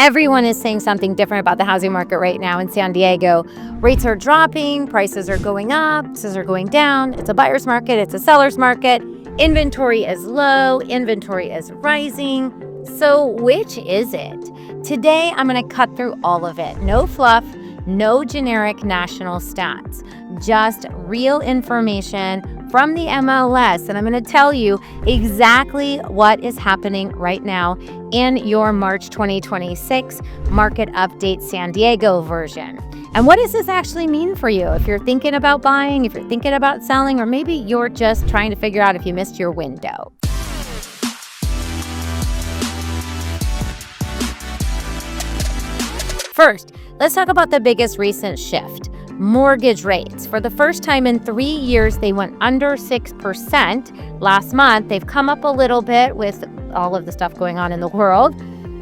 Everyone is saying something different about the housing market right now in San Diego. Rates are dropping, prices are going up, prices are going down. It's a buyer's market, it's a seller's market. Inventory is low, inventory is rising. So which is it? Today, I'm going to cut through all of it. No fluff, no generic national stats, just real information from the MLS. And I'm going to tell you exactly what is happening right now in your March 2026 Market Update San Diego version. And what does this actually mean for you? If you're thinking about buying, if you're thinking about selling, or maybe you're just trying to figure out if you missed your window. First, let's talk about the biggest recent shift. Mortgage rates. For the first time in 3 years, they went under 6%. Last month, they've come up a little bit with all of the stuff going on in the world.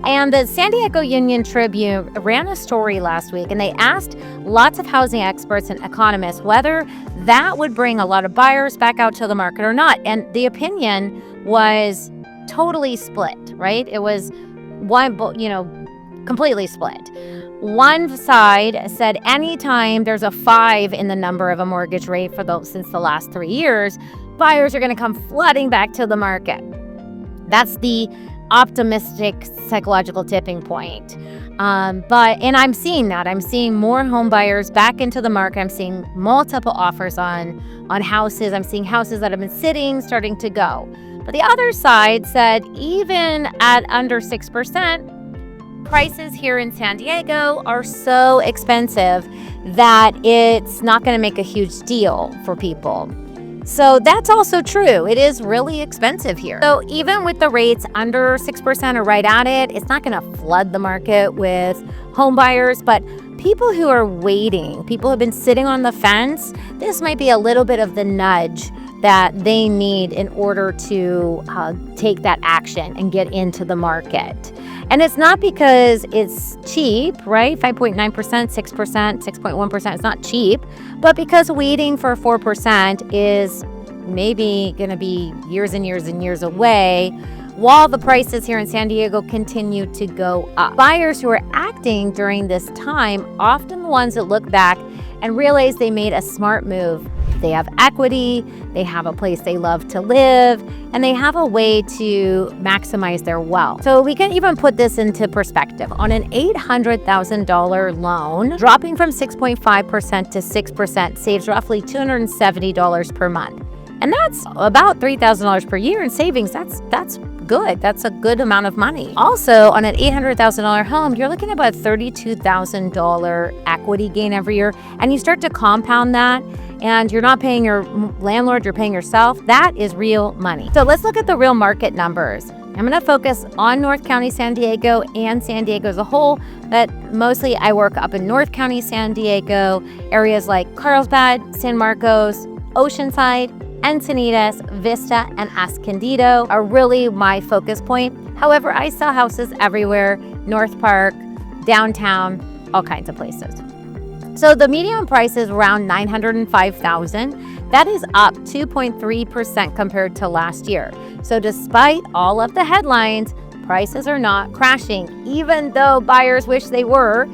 And the San Diego Union Tribune ran a story last week, and they asked lots of housing experts and economists whether that would bring a lot of buyers back out to the market or not. And the opinion was totally split, right? It was completely split. One side said anytime there's a 5 in the number of a mortgage rate since the last 3 years, buyers are going to come flooding back to the market. That's the optimistic psychological tipping point. And I'm seeing that. I'm seeing more home buyers back into the market. I'm seeing multiple offers on houses. I'm seeing houses that have been sitting starting to go. But the other side said even at under 6%, prices here in San Diego are so expensive that it's not going to make a huge deal for people. So that's also true. It is really expensive here. So even with the rates under 6% or right at it, it's not going to flood the market with home buyers. But people who are waiting, people who have been sitting on the fence, this might be a little bit of the nudge that they need in order to take that action and get into the market. And it's not because it's cheap, right? 5.9%, 6%, 6.1%, it's not cheap, but because waiting for 4% is maybe going to be years and years and years away while the prices here in San Diego continue to go up. Buyers who are acting during this time, often the ones that look back and realize they made a smart move. They have equity, they have a place they love to live, and they have a way to maximize their wealth. So we can even put this into perspective. On an $800,000 loan, dropping from 6.5% to 6% saves roughly $270 per month. And that's about $3,000 per year in savings. That's good. That's a good amount of money. Also, on an $800,000 home, you're looking at about $32,000 equity gain every year. And you start to compound that, and you're not paying your landlord, you're paying yourself. That is real money. So let's look at the real market numbers. I'm going to focus on North County, San Diego, and San Diego as a whole, but mostly I work up in North County, San Diego, areas like Carlsbad, San Marcos, Oceanside, Encinitas, Vista, and Escondido are really my focus point. However, I sell houses everywhere, North Park, downtown, all kinds of places. So the median price is around $905,000. That is up 2.3% compared to last year. So despite all of the headlines, prices are not crashing. Even though buyers wish they were,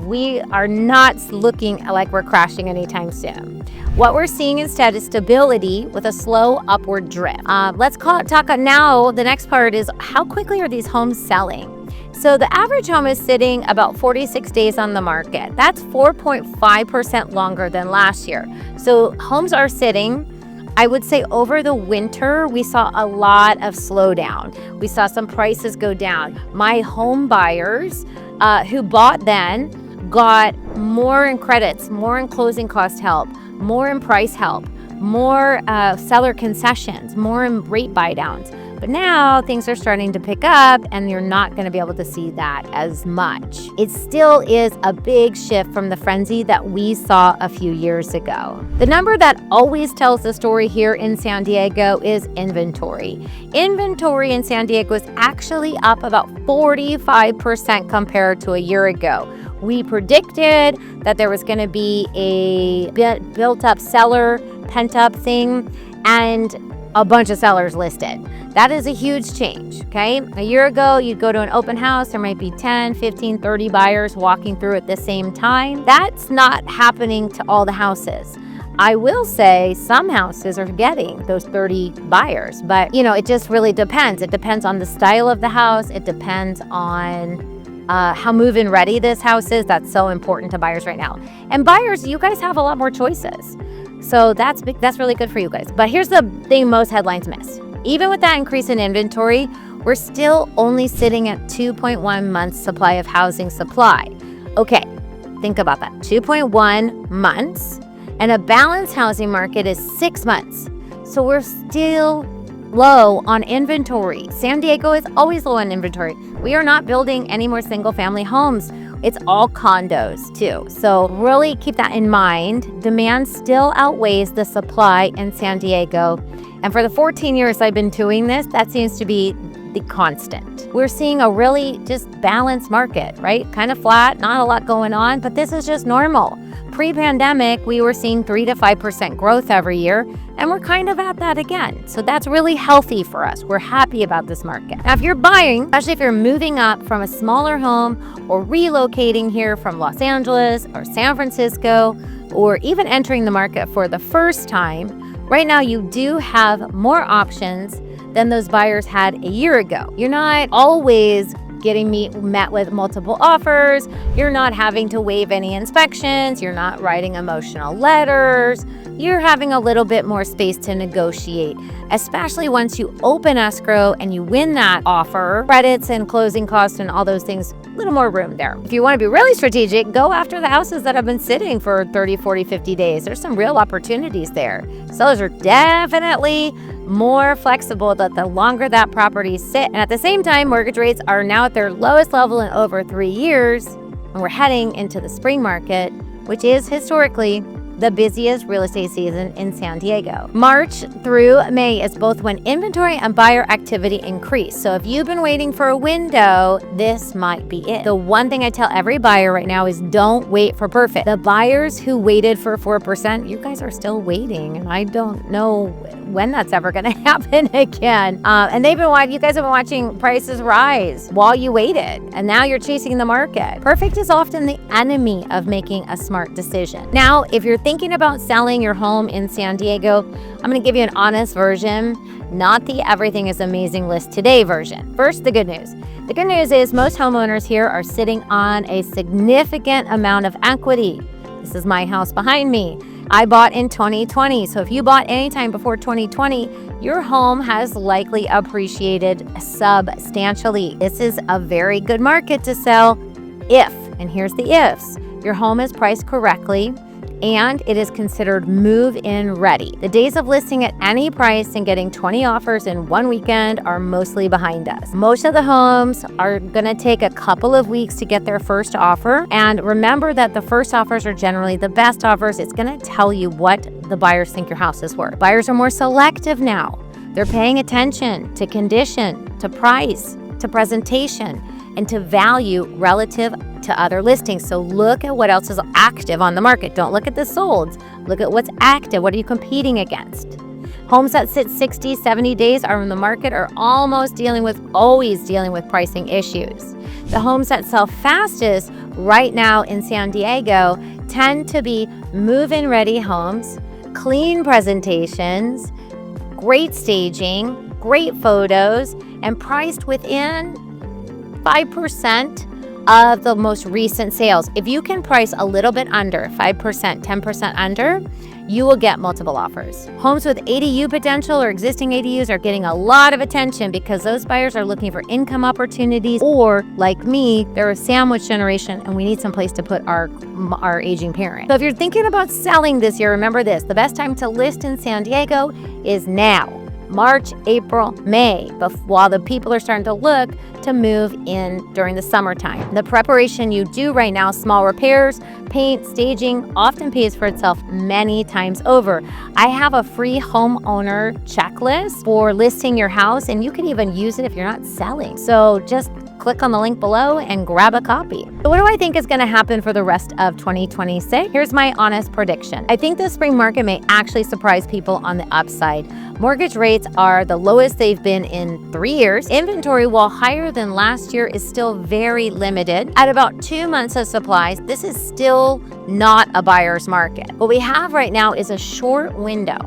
we are not looking like we're crashing anytime soon. What we're seeing instead is stability with a slow upward drift. Let's talk now. The next part is how quickly are these homes selling? So the average home is sitting about 46 days on the market. That's 4.5% longer than last year. So homes are sitting. I would say over the winter, we saw a lot of slowdown. We saw some prices go down. My home buyers who bought then got more in credits, more in closing cost help, more in price help, more seller concessions, more in rate buy downs. But now things are starting to pick up and you're not going to be able to see that as much. It still is a big shift from the frenzy that we saw a few years ago. The number that always tells the story here in San Diego is inventory. Inventory in San Diego is actually up about 45% compared to a year ago. We predicted that there was going to be a built-up seller, pent-up thing, and a bunch of sellers listed. That is a huge change, okay? A year ago, you'd go to an open house, there might be 10, 15, 30 buyers walking through at the same time. That's not happening to all the houses. I will say some houses are getting those 30 buyers, but it just really depends. It depends on the style of the house. It depends on how move-in ready this house is. That's so important to buyers right now. And buyers, you guys have a lot more choices. So that's really good for you guys. But here's the thing most headlines miss. Even with that increase in inventory, we're still only sitting at 2.1 months supply of housing supply. Okay, think about that. 2.1 months. And a balanced housing market is 6 months. So we're still low on inventory. San Diego is always low on inventory. We are not building any more single family homes. It's all condos too. So really keep that in mind. Demand still outweighs the supply in San Diego. And for the 14 years I've been doing this, that seems to be the constant. We're seeing a really just balanced market, right? Kind of flat, not a lot going on, but this is just normal. Pre-pandemic, we were seeing 3 to 5% growth every year, and we're kind of at that again. So that's really healthy for us. We're happy about this market. Now, if you're buying, especially if you're moving up from a smaller home or relocating here from Los Angeles or San Francisco, or even entering the market for the first time, right now you do have more options than those buyers had a year ago. You're not always getting met with multiple offers. You're not having to waive any inspections. You're not writing emotional letters. You're having a little bit more space to negotiate, especially once you open escrow and you win that offer. Credits and closing costs and all those things, a little more room there. If you want to be really strategic, go after the houses that have been sitting for 30, 40, 50 days. There's some real opportunities there. Sellers are definitely more flexible the longer that property sit. And at the same time, mortgage rates are now at their lowest level in over 3 years. And we're heading into the spring market, which is historically the busiest real estate season in San Diego. March through May is both when inventory and buyer activity increase. So if you've been waiting for a window, this might be it. The one thing I tell every buyer right now is don't wait for perfect. The buyers who waited for 4%, you guys are still waiting. And I don't know when that's ever going to happen again. And you guys have been watching prices rise while you waited. And now you're chasing the market. Perfect is often the enemy of making a smart decision. Now, if you're thinking about selling your home in San Diego, I'm going to give you an honest version, not the everything is amazing list today version. First, the good news. The good news is most homeowners here are sitting on a significant amount of equity. This is my house behind me. I bought in 2020. So if you bought anytime before 2020, your home has likely appreciated substantially. This is a very good market to sell if, and here's the ifs, your home is priced correctly, and it is considered move-in ready. The days of listing at any price and getting 20 offers in one weekend are mostly behind us. Most of the homes are gonna take a couple of weeks to get their first offer. And remember that the first offers are generally the best offers. It's gonna tell you what the buyers think your house is worth. Buyers are more selective now. They're paying attention to condition, to price, to presentation, and to value relative to other listings. So look at what else is active on the market. Don't look at the solds. Look at what's active. What are you competing against? Homes that sit 60, 70 days are in the market are always dealing with pricing issues. The homes that sell fastest right now in San Diego tend to be move-in ready homes, clean presentations, great staging, great photos, and priced within 5% of the most recent sales. If you can price a little bit under 5%, 10% under, you will get multiple offers. Homes with ADU potential or existing ADUs are getting a lot of attention because those buyers are looking for income opportunities, or like me, they're a sandwich generation and we need some place to put our aging parent. So if you're thinking about selling this year, remember this, the best time to list in San Diego is now. March, April, May, while the people are starting to look to move in during the summertime. The preparation you do right now, small repairs, paint, staging, often pays for itself many times over. I have a free homeowner checklist for listing your house, and you can even use it if you're not selling. So just click on the link below and grab a copy. So what do I think is going to happen for the rest of 2026? Here's my honest prediction. I think the spring market may actually surprise people on the upside. Mortgage rates are the lowest they've been in 3 years. Inventory, while higher than last year, is still very limited. At about 2 months of supplies, this is still not a buyer's market. What we have right now is a short window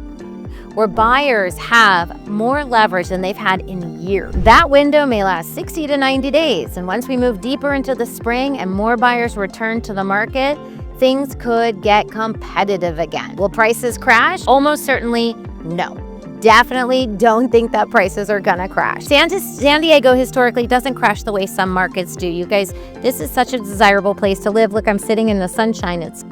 where buyers have more leverage than they've had in years. That window may last 60 to 90 days. And once we move deeper into the spring and more buyers return to the market, things could get competitive again. Will prices crash? Almost certainly no. Definitely don't think that prices are gonna crash. San Diego historically doesn't crash the way some markets do. You guys, this is such a desirable place to live. Look, I'm sitting in the sunshine. It's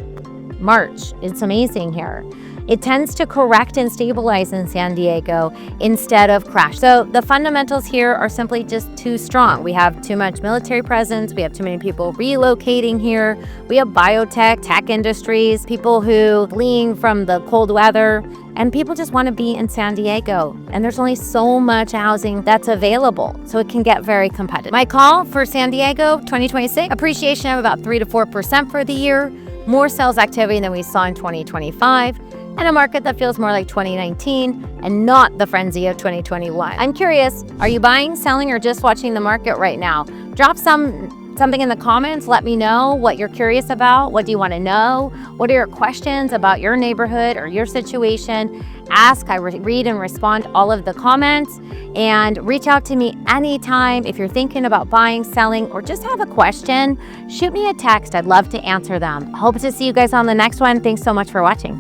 March. It's amazing here. It tends to correct and stabilize in San Diego instead of crash. So the fundamentals here are simply just too strong. We have too much military presence. We have too many people relocating here. We have biotech, tech industries, people who fleeing from the cold weather, and people just want to be in San Diego. And there's only so much housing that's available, so it can get very competitive. My call for San Diego 2026, appreciation of about 3 to 4% for the year, more sales activity than we saw in 2025, and a market that feels more like 2019 and not the frenzy of 2021. I'm curious, are you buying, selling, or just watching the market right now? Drop something in the comments. Let me know what you're curious about. What do you want to know? What are your questions about your neighborhood or your situation? Ask. I read and respond all of the comments. And reach out to me anytime if you're thinking about buying, selling, or just have a question. Shoot me a text. I'd love to answer them. Hope to see you guys on the next one. Thanks so much for watching.